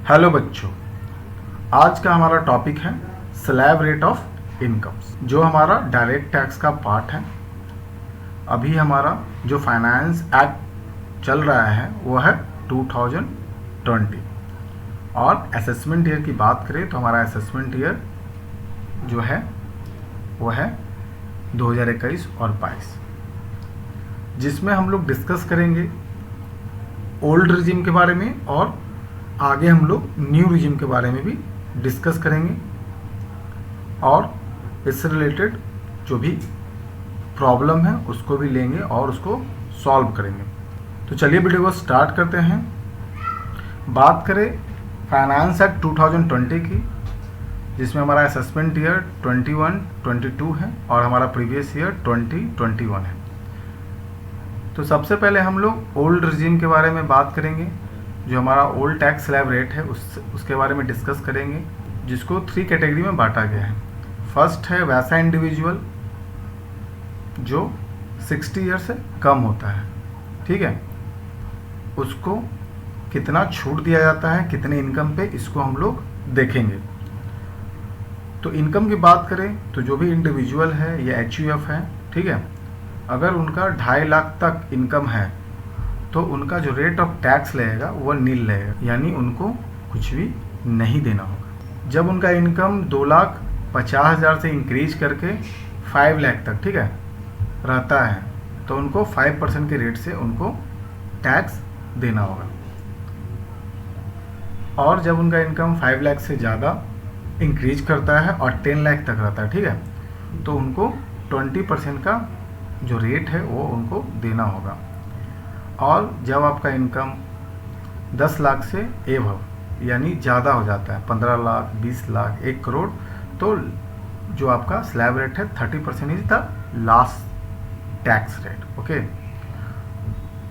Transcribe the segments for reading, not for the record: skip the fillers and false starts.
Hello बच्चों, आज का हमारा टॉपिक है स्लैब रेट ऑफ इनकम्स, जो हमारा डायरेक्ट टैक्स का पार्ट है। अभी हमारा जो फाइनेंस एक्ट चल रहा है वो है 2020, और असेसमेंट ईयर की बात करें तो हमारा असेसमेंट ईयर जो है वो है 2021 और 22, जिसमें हम लोग डिस्कस करेंगे ओल्ड रिजिम के बारे में और आगे हम लोग न्यू रिजिम के बारे में भी डिस्कस करेंगे, और इससे रिलेटेड जो भी प्रॉब्लम है उसको भी लेंगे और उसको सॉल्व करेंगे। तो चलिए वीडियो को स्टार्ट करते हैं। बात करें फाइनेंस एक्ट 2020 की, जिसमें हमारा असेसमेंट ईयर 21-22 है और हमारा प्रीवियस ईयर 2021 है। तो सबसे पहले हम लोग ओल्ड रिजिम के बारे में बात करेंगे, जो हमारा ओल्ड टैक्स स्लैब रेट है उसके बारे में डिस्कस करेंगे, जिसको 3 कैटेगरी में बांटा गया है। फर्स्ट है वैसा इंडिविजुअल जो 60 ईयर से कम होता है, ठीक है, उसको कितना छूट दिया जाता है, कितने इनकम पे, इसको हम लोग देखेंगे। तो इनकम की बात करें तो जो भी इंडिविजुअल है या HUF है, ठीक है, अगर उनका 2.5 लाख तक इनकम है तो उनका जो रेट ऑफ टैक्स लगेगा वो नील लगेगा, यानी उनको कुछ भी नहीं देना होगा। जब उनका इनकम 2,50,000 से इंक्रीज करके 5 लाख तक, ठीक है, रहता है तो उनको 5% के रेट से उनको टैक्स देना होगा। और जब उनका इनकम 5 लाख से ज़्यादा इंक्रीज करता है और 10 लाख तक रहता है, ठीक है, तो उनको 20% का जो रेट है वो उनको देना होगा। और जब आपका इनकम 10 लाख से एबव यानी ज़्यादा हो जाता है, 15 लाख, 20 लाख, 1 करोड़, तो जो आपका स्लैब रेट है 30% is the last tax rate. Okay,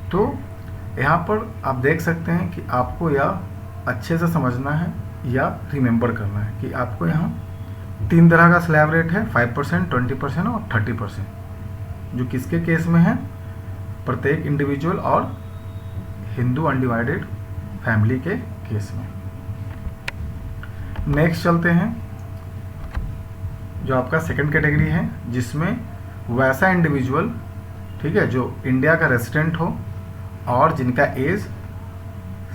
तो यहाँ पर आप देख सकते हैं कि आपको यह अच्छे से समझना है या रिमेंबर करना है कि आपको यहाँ 3 तरह का स्लैब रेट है, 5%, 20% और 30%, जो किसके केस में है, प्रत्येक इंडिविजुअल और हिंदू अनडिवाइडेड फैमिली के केस में। नेक्स्ट चलते हैं, जो आपका सेकंड कैटेगरी है, जिसमें वैसा इंडिविजुअल, ठीक है, जो इंडिया का रेसिडेंट हो और जिनका एज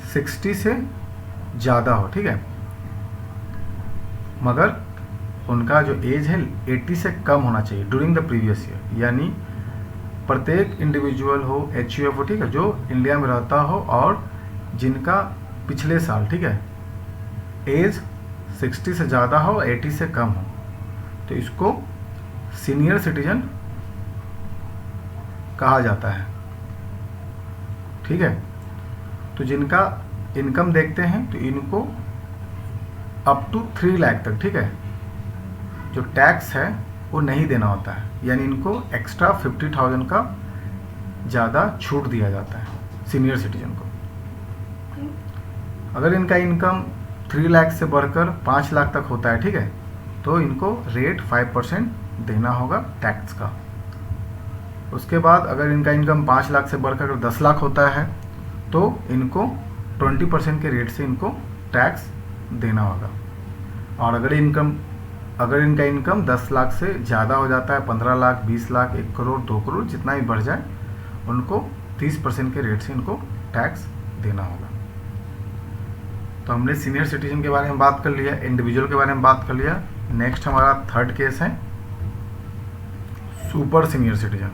60 से ज़्यादा हो, ठीक है, मगर उनका जो एज है 80 से कम होना चाहिए ड्यूरिंग द प्रीवियस ईयर, यानी प्रत्येक इंडिविजुअल हो, HUF हो, ठीक है, जो इंडिया में रहता हो और जिनका पिछले साल, ठीक है, एज 60 से ज़्यादा हो, 80 से कम हो, तो इसको सीनियर सिटीजन कहा जाता है, ठीक है। तो जिनका इनकम देखते हैं तो इनको अप टू 3 लाख तक, ठीक है, जो टैक्स है वो नहीं देना होता है, यानी इनको एक्स्ट्रा 50,000 का ज़्यादा छूट दिया जाता है सीनियर सिटीजन को। अगर इनका इनकम 3 लाख से बढ़कर 5 लाख तक होता है, ठीक है, तो इनको रेट 5% देना होगा टैक्स का। उसके बाद अगर इनका इनकम 5 लाख से बढ़कर 10 लाख होता है तो इनको 20% के रेट से इनको टैक्स देना होगा। और अगर इनका इनकम 10 लाख से ज़्यादा हो जाता है, 15 लाख, 20 लाख, 1 करोड़, 2 करोड़, जितना भी बढ़ जाए, उनको 30% के रेट से इनको टैक्स देना होगा। तो हमने सीनियर सिटीजन के बारे में बात कर लिया, इंडिविजुअल के बारे में बात कर लिया। नेक्स्ट हमारा थर्ड केस है सुपर सीनियर सिटीजन।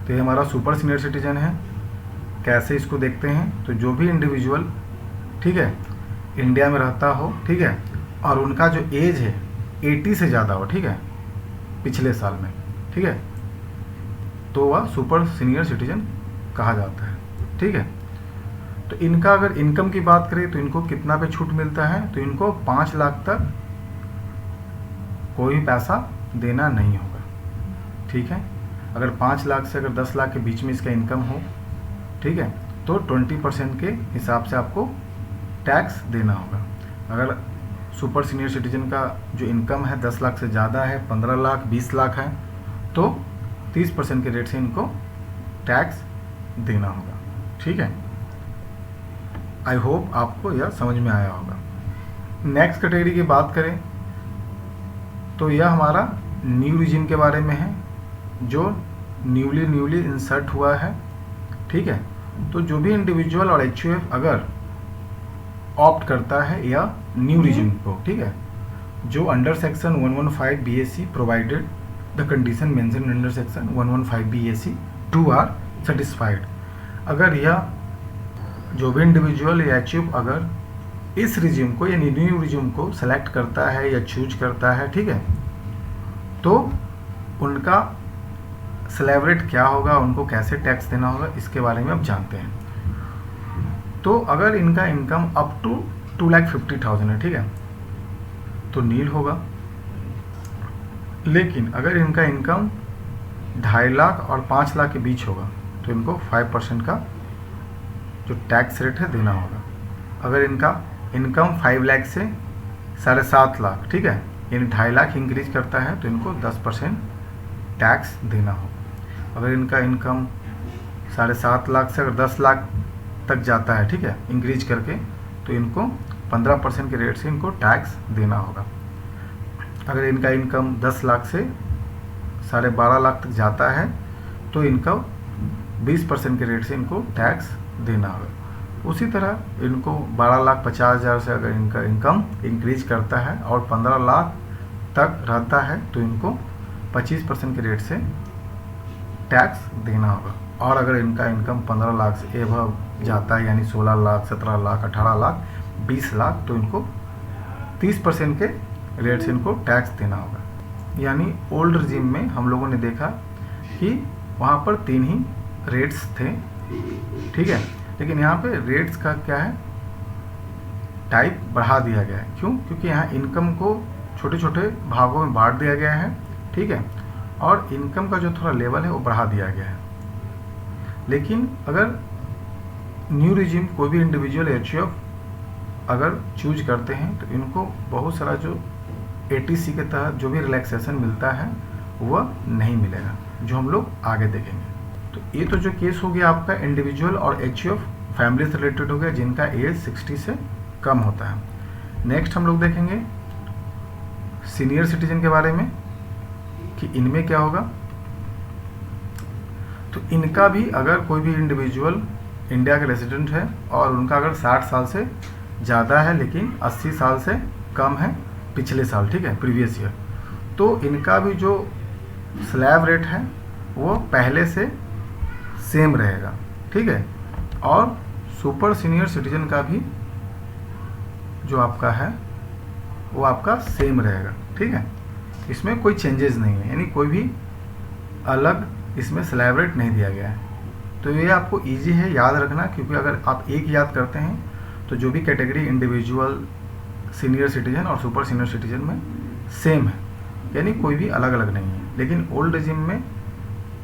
तो ये हमारा सुपर सीनियर सिटीजन है। कैसे इसको देखते हैं, तो जो भी इंडिविजुअल, ठीक है, इंडिया में रहता हो, ठीक है, और उनका जो एज है 80 से ज़्यादा हो, ठीक है, पिछले साल में, ठीक है, तो वह सुपर सीनियर सिटीजन कहा जाता है, ठीक है। तो इनका अगर इनकम की बात करें तो इनको कितना पे छूट मिलता है, तो इनको 5 लाख तक कोई पैसा देना नहीं होगा, ठीक है। अगर 5 लाख से अगर 10 लाख के बीच में इसका इनकम हो, ठीक है, तो 20% के हिसाब से आपको टैक्स देना होगा। अगर सुपर सीनियर सिटीजन का जो इनकम है 10 लाख से ज़्यादा है, 15 लाख, 20 लाख है, तो 30% के रेट से इनको टैक्स देना होगा, ठीक है। आई होप आपको यह समझ में आया होगा। नेक्स्ट कैटेगरी की बात करें तो यह हमारा न्यू रीजन के बारे में है, जो न्यूली इंसर्ट हुआ है, ठीक है। तो जो भी इंडिविजुअल और एचयूएफ अगर ऑप्ट करता है या न्यू रीजन को, ठीक है, जो under section 115 BAC provided the condition mentioned under section 115 BAC 2 are satisfied, अगर यह जो भी इंडिविजुअल या एचयूएफ अगर इस रिज्यूम को या न्यू रिज्यूम को सेलेक्ट करता है या चूज करता है, ठीक है, तो उनका स्लैब रेट क्या होगा, उनको कैसे टैक्स देना होगा, इसके बारे में अब जानते हैं। तो अगर इनका इनकम अप टू 2,50,000 है, ठीक है, तो नील होगा। लेकिन अगर इनका इनकम 2.5 लाख और 5 लाख के बीच होगा तो इनको 5% का जो टैक्स रेट है देना होगा। अगर इनका इनकम 5 लाख से 7.5 लाख, ठीक है, यानी 2.5 लाख इंक्रीज करता है तो इनको 10% टैक्स देना होगा। अगर इनका इनकम 7.5 लाख से अगर 10 लाख तक जाता है, ठीक है, इंक्रीज करके, तो इनको 15% के रेट से इनको टैक्स देना होगा। अगर इनका इनकम 10 लाख से 12.5 लाख तक जाता है तो इनका 20% के रेट से इनको टैक्स देना होगा। उसी तरह इनको 12,50,000 से अगर इनका इनकम इंक्रीज करता है और 15 लाख तक रहता है तो इनको 25% के रेट से टैक्स देना होगा। और अगर इनका इनकम 15 लाख से एबव जाता है, यानी 16 लाख, 17 लाख, 18 लाख, 20 लाख, तो इनको 30% के रेट से इनको टैक्स देना होगा। यानी ओल्ड रिजीम में हम लोगों ने देखा कि वहाँ पर 3 ही रेट्स थे, ठीक है, लेकिन यहाँ पे रेट्स का क्या है, टाइप बढ़ा दिया गया है। क्यों? क्योंकि यहाँ इनकम को छोटे छोटे भागों में बांट दिया गया है, ठीक है, और इनकम का जो थोड़ा लेवल है वो बढ़ा दिया गया है। लेकिन अगर न्यू रिजीम कोई भी इंडिविजुअल एचयूएफ अगर चूज करते हैं तो इनको बहुत सारा जो एटीसी के तहत जो भी रिलैक्सेशन मिलता है वह नहीं मिलेगा, जो हम लोग आगे देखेंगे। तो ये तो जो केस हो गया आपका इंडिविजुअल और एचयूएफ फैमिली से रिलेटेड हो गया जिनका एज 60 से कम होता है। नेक्स्ट हम लोग देखेंगे सीनियर सिटीजन के बारे में कि इनमें क्या होगा। तो इनका भी अगर कोई भी इंडिविजुअल इंडिया के रेजिडेंट है और उनका अगर 60 साल से ज़्यादा है लेकिन 80 साल से कम है पिछले साल, ठीक है, प्रीवियस ईयर, तो इनका भी जो स्लैब रेट है वो पहले से सेम रहेगा, ठीक है। और सुपर सीनियर सिटीजन का भी जो आपका है वो आपका सेम रहेगा, ठीक है, इसमें कोई चेंजेस नहीं है, यानी कोई भी अलग इसमें स्लैब रेट नहीं दिया गया है। तो ये आपको इजी है याद रखना, क्योंकि अगर आप एक याद करते हैं तो जो भी कैटेगरी इंडिविजुअल, सीनियर सिटीजन और सुपर सीनियर सिटीजन में सेम है, यानी कोई भी अलग अलग नहीं है। लेकिन ओल्ड रिजिम में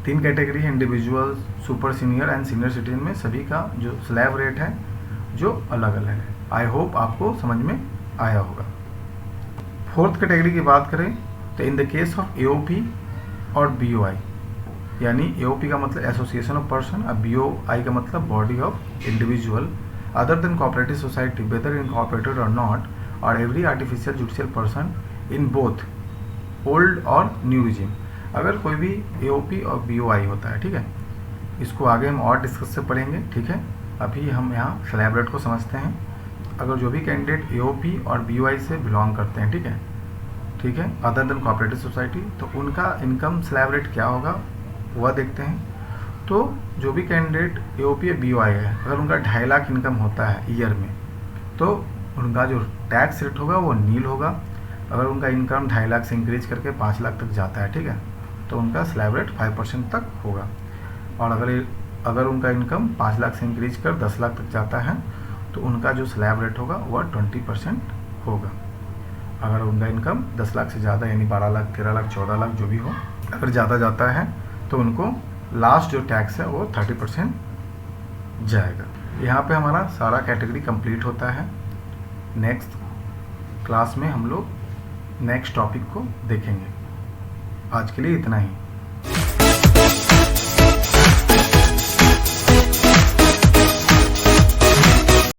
3 कैटेगरी है, individual, super senior and senior citizen में सभी का जो स्लैब रेट है जो अलग अलग है। आई होप आपको समझ में आया होगा। 4th कैटेगरी की बात करें तो in the case of AOP और बीओआई, यानी एओपी का मतलब एसोसिएशन ऑफ पर्सन और बीओआई का मतलब body of individual other than cooperative society weather incorporated और नॉट और every artificial judicial person in both old और न्यू रिजिम। अगर कोई भी एओपी और बीओआई होता है, ठीक है, इसको आगे हम और डिस्कस से पढ़ेंगे, ठीक है। अभी हम यहाँ स्लैब रेट को समझते हैं। अगर जो भी कैंडिडेट एओपी और बीओआई से बिलोंग करते हैं, ठीक है, ठीक है, अदर देन कोऑपरेटिव सोसाइटी, तो उनका इनकम स्लैब रेट क्या होगा वह देखते हैं। तो जो भी कैंडिडेट एओपी या बीओआई है, अगर उनका 2.5 लाख इनकम होता है ईयर में, तो उनका जो टैक्स रेट होगा वो नील होगा। अगर उनका इनकम 2.5 लाख से इंक्रीज करके 5 लाख तक जाता है, ठीक है, तो उनका स्लैब रेट 5% तक होगा। और अगर उनका इनकम 5 लाख से इंक्रीज कर 10 लाख तक जाता है तो उनका जो स्लैब रेट होगा वह 20% होगा। अगर उनका इनकम 10 लाख से ज़्यादा यानी 12 लाख, 13 लाख, 14 लाख जो भी हो, अगर ज़्यादा जाता है तो उनको लास्ट जो टैक्स है वो 30% जाएगा। यहाँ पे हमारा सारा कैटेगरी कंप्लीट होता है। नेक्स्ट क्लास में हम लोग नेक्स्ट टॉपिक को देखेंगे। आज के लिए इतना ही।